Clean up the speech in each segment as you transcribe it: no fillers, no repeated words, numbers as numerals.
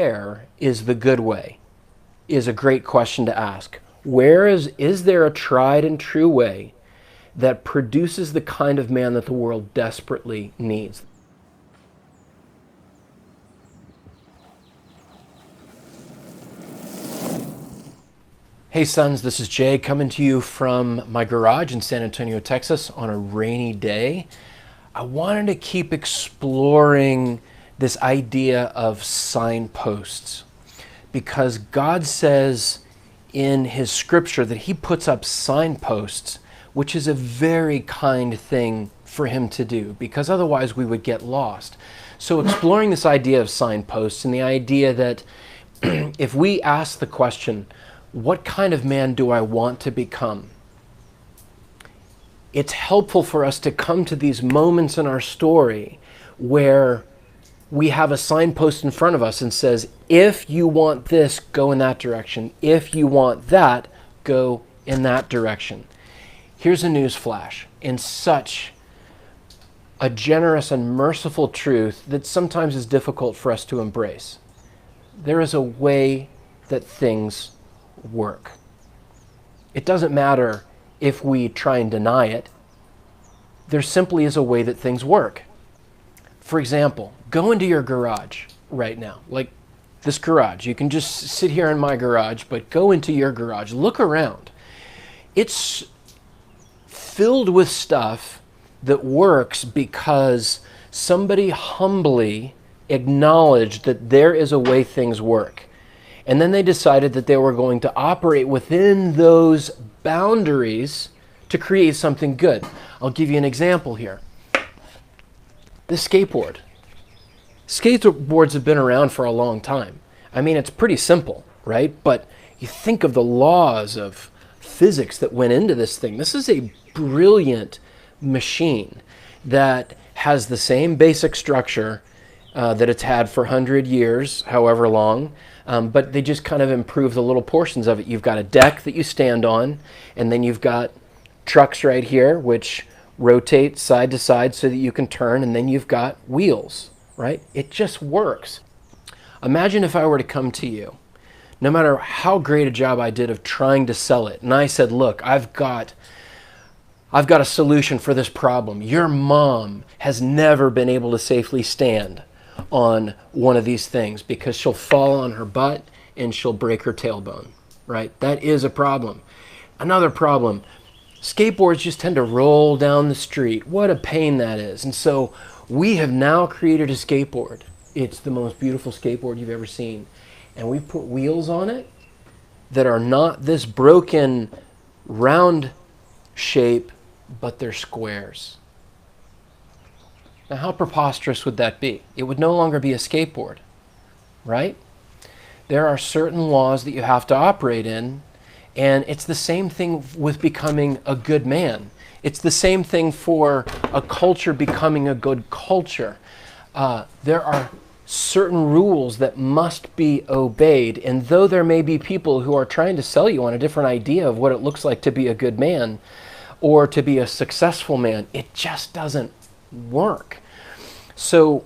where is the good way is a great question to ask. Where is there a tried and true way that produces the kind of man that the world desperately needs? Hey sons, this is Jay coming to you from my garage in San Antonio, Texas on a rainy day. I wanted to keep exploring this idea of signposts because God says in his scripture that he puts up signposts, which is a very kind thing for him to do because otherwise we would get lost. So exploring this idea of signposts and the idea that if we ask the question, what kind of man do I want to become? It's helpful for us to come to these moments in our story where we have a signpost in front of us and says, if you want this, go in that direction. If you want that, go in that direction. Here's a newsflash. In such a generous and merciful truth that sometimes is difficult for us to embrace, there is a way that things work. It doesn't matter if we try and deny it. There simply is a way that things work. For example, go into your garage right now, like this garage. You can just sit here in my garage, but go into your garage. Look around. It's filled with stuff that works because somebody humbly acknowledged that there is a way things work. And then they decided that they were going to operate within those boundaries to create something good. I'll give you an example here. The skateboard. Skateboards have been around for a long time. I mean, it's pretty simple, right? But you think of the laws of physics that went into this thing. This is a brilliant machine that has the same basic structure that it's had for 100 years, however long, but they just kind of improve the little portions of it. You've got a deck that you stand on, and then you've got trucks right here, which rotate side to side so that you can turn, and then you've got wheels, right? It just works. Imagine if I were to come to you, no matter how great a job I did of trying to sell it, and I said, look, I've got a solution for this problem. Your mom has never been able to safely stand on one of these things because she'll fall on her butt and she'll break her tailbone, right? That is a problem. Another problem, skateboards just tend to roll down the street. What a pain that is. And so we have now created a skateboard. It's the most beautiful skateboard you've ever seen. And we put wheels on it that are not this broken round shape, but they're squares. Now, how preposterous would that be? It would no longer be a skateboard, right? There are certain laws that you have to operate in, and it's the same thing with becoming a good man. It's the same thing for a culture becoming a good culture. There are certain rules that must be obeyed, and though there may be people who are trying to sell you on a different idea of what it looks like to be a good man or to be a successful man, it just doesn't work. So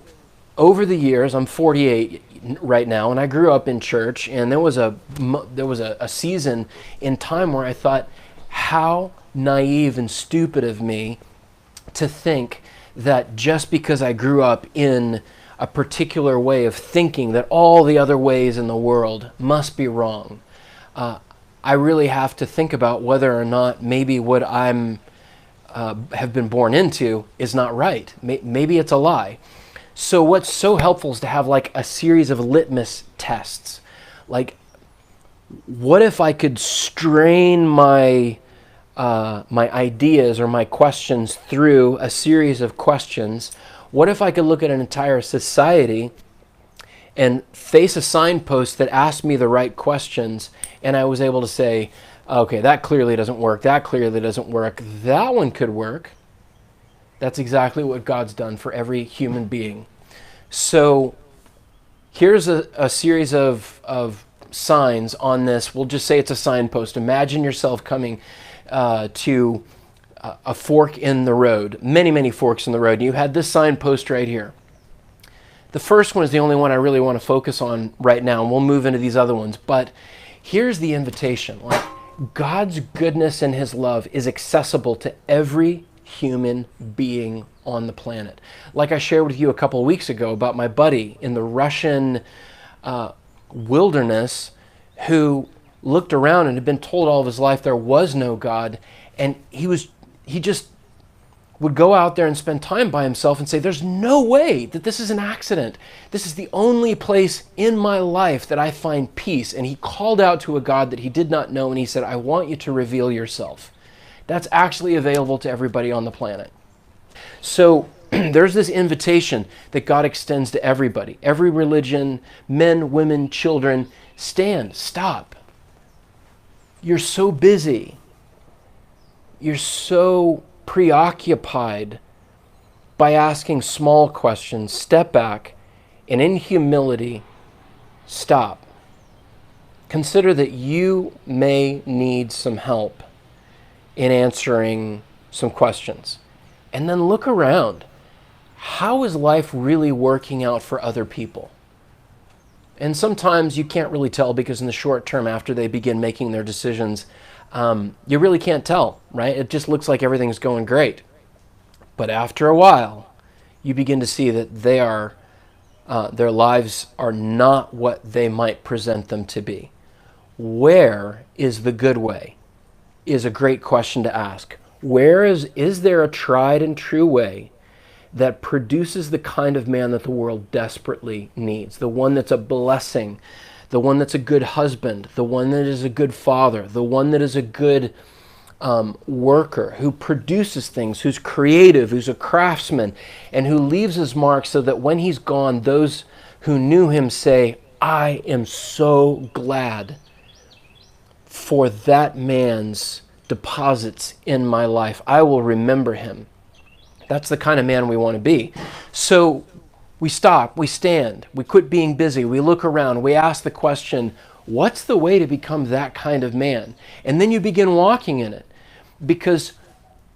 over the years, I'm 48 right now, and I grew up in church, and there was a season in time where I thought, how naive and stupid of me to think that just because I grew up in a particular way of thinking that all the other ways in the world must be wrong. I really have to think about whether or not maybe what I'm have been born into is not right. Maybe it's a lie. So what's so helpful is to have like a series of litmus tests. Like, what if I could strain my my ideas or my questions through a series of questions? What if I could look at an entire society and face a signpost that asked me the right questions, and I was able to say, okay, that clearly doesn't work, that clearly doesn't work, that one could work. That's exactly what God's done for every human being. So here's a series of signs on this. We'll just say it's a signpost. Imagine yourself coming to a fork in the road, many forks in the road, and you had this signpost right here. The first one is the only one I really want to focus on right now, and we'll move into these other ones. But here's the invitation. Like, God's goodness and his love is accessible to every human being on the planet. Like I shared with you a couple of weeks ago about my buddy in the Russian wilderness who looked around and had been told all of his life there was no God, and he just would go out there and spend time by himself and say, there's no way that this is an accident. This is the only place in my life that I find peace. And he called out to a God that he did not know, and he said, I want you to reveal yourself. That's actually available to everybody on the planet. So there's this invitation that God extends to everybody, every religion, men, women, children. Stand, stop. You're so busy. You're so preoccupied by asking small questions. Step back and in humility, stop. Consider that you may need some help in answering some questions. And then look around. How is life really working out for other people? And sometimes you can't really tell, because in the short term, after they begin making their decisions, you really can't tell, right? It just looks like everything's going great. But after a while, you begin to see that their lives are not what they might present them to be. Where is the good way? Is a great question to ask. Is there a tried and true way that produces the kind of man that the world desperately needs? The one that's a blessing, the one that's a good husband, the one that is a good father, the one that is a good worker, who produces things, who's creative, who's a craftsman, and who leaves his mark so that when he's gone, those who knew him say, I am so glad for that man's deposits in my life. I will remember him. That's the kind of man we want to be. So we stop, we stand, we quit being busy, we look around, we ask the question, what's the way to become that kind of man? And then you begin walking in it. Because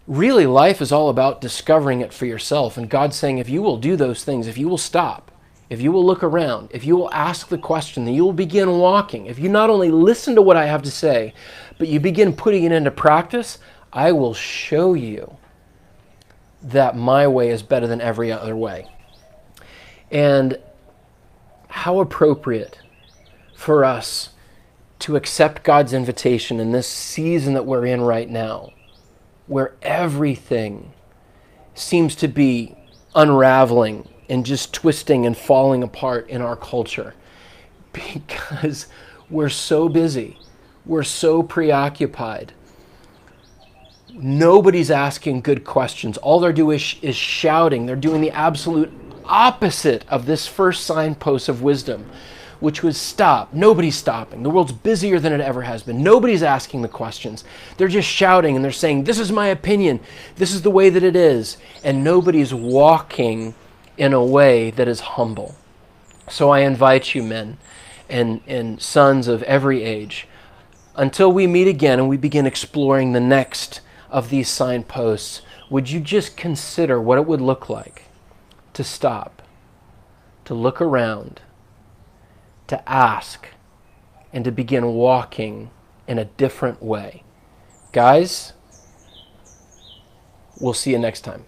really life is all about discovering it for yourself. And God's saying, if you will do those things, if you will stop, if you will look around, if you will ask the question, then you will begin walking. If you not only listen to what I have to say, but you begin putting it into practice, I will show you that my way is better than every other way. And how appropriate for us to accept God's invitation in this season that we're in right now, where everything seems to be unraveling and just twisting and falling apart in our culture, because we're so busy, we're so preoccupied. Nobody's asking good questions. All they're doing is shouting. They're doing the absolute opposite of this first signpost of wisdom, which was stop. Nobody's stopping. The world's busier than it ever has been. Nobody's asking the questions. They're just shouting and they're saying, this is my opinion. This is the way that it is. And nobody's walking in a way that is humble. So I invite you, men and sons of every age, until we meet again and we begin exploring the next of these signposts, would you just consider what it would look like to stop, to look around, to ask, and to begin walking in a different way. Guys, we'll see you next time.